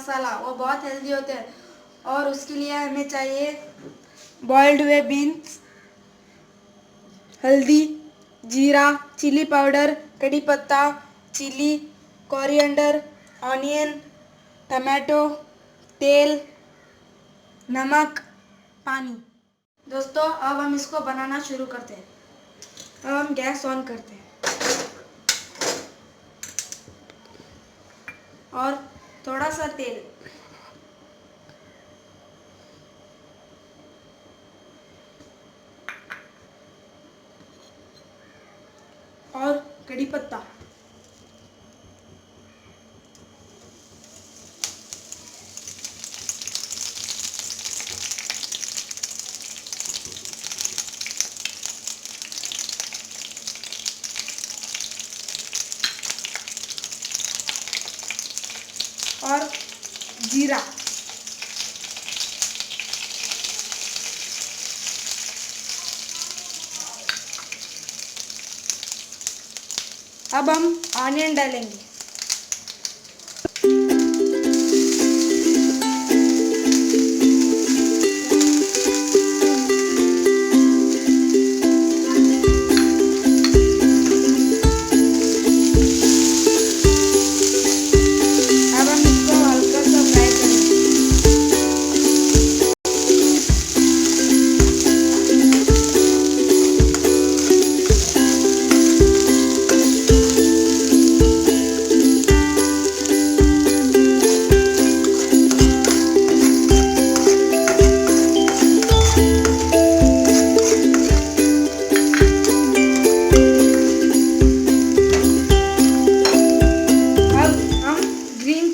मसाला, वो बहुत हेल्दी होते हैं। और उसके लिए हमें चाहिए बॉइल्ड हुए बीन्स, हल्दी, जीरा, चिली पाउडर, कड़ी पत्ता, चिली, कोरिएंडर, ऑनियन, टमाटो, तेल, नमक, पानी। दोस्तों अब हम इसको बनाना शुरू करते हैं। अब हम गैस ऑन करते हैं और थोड़ा सा तेल और कड़ी पत्ता और जीरा। अब हम ऑनियन डालेंगे। अब हम इसको हल्का सा फ्राई करेंगे।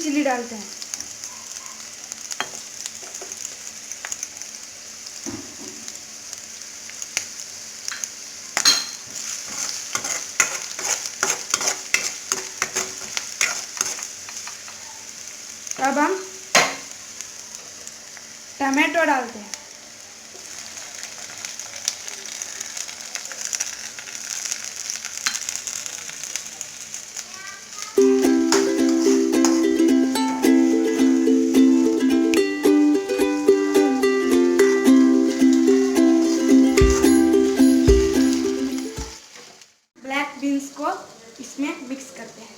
चिली डालते हैं अब हम टमाटो डालते हैं। ब्लैक बीन्स को इसमें मिक्स करते हैं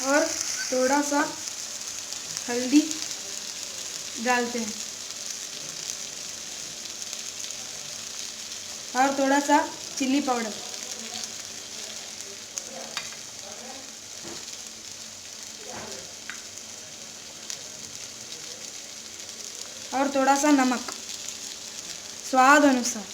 और थोड़ा सा हल्दी डालते हैं और थोड़ा सा चिली पाउडर और थोड़ा सा नमक स्वाद अनुसार।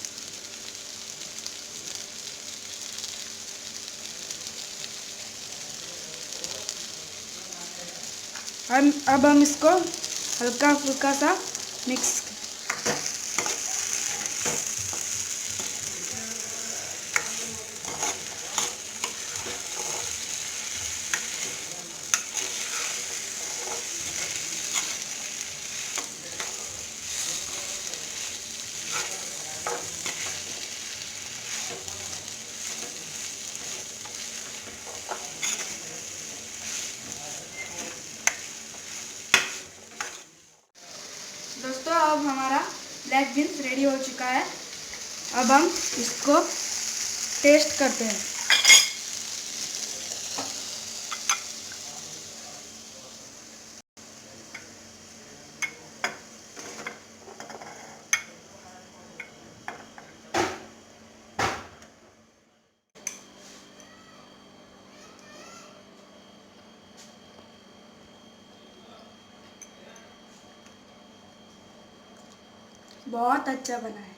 अब हम इसको हल्का फुल्का सा मिक्स दोस्तों अब हमारा ब्लैक बीन्स रेडी हो चुका है। अब हम इसको टेस्ट करते हैं। बहुत अच्छा बना है।